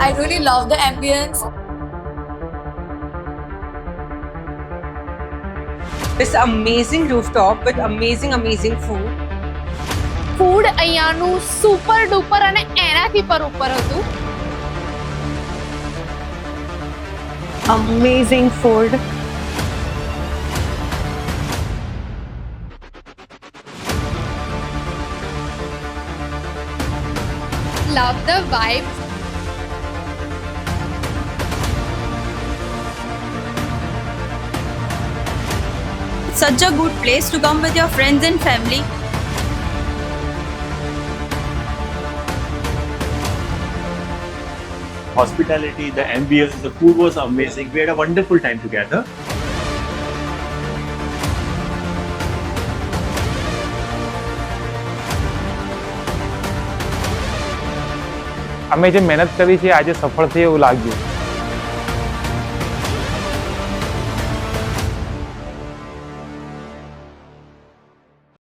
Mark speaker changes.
Speaker 1: I really love the ambience.
Speaker 2: This amazing rooftop with amazing food.
Speaker 3: Food અહીંયાનું super duper અને એનાથી પર ઉપર હતું.
Speaker 2: Amazing food.
Speaker 3: Love the vibe.
Speaker 4: Such a good place to come with your friends and family.
Speaker 5: Hospitality, the ambience, the food was amazing. We had a wonderful time together.
Speaker 6: અમે જે મહેનત કરી છે આજે સફળ થઈ એવું લાગ્યું.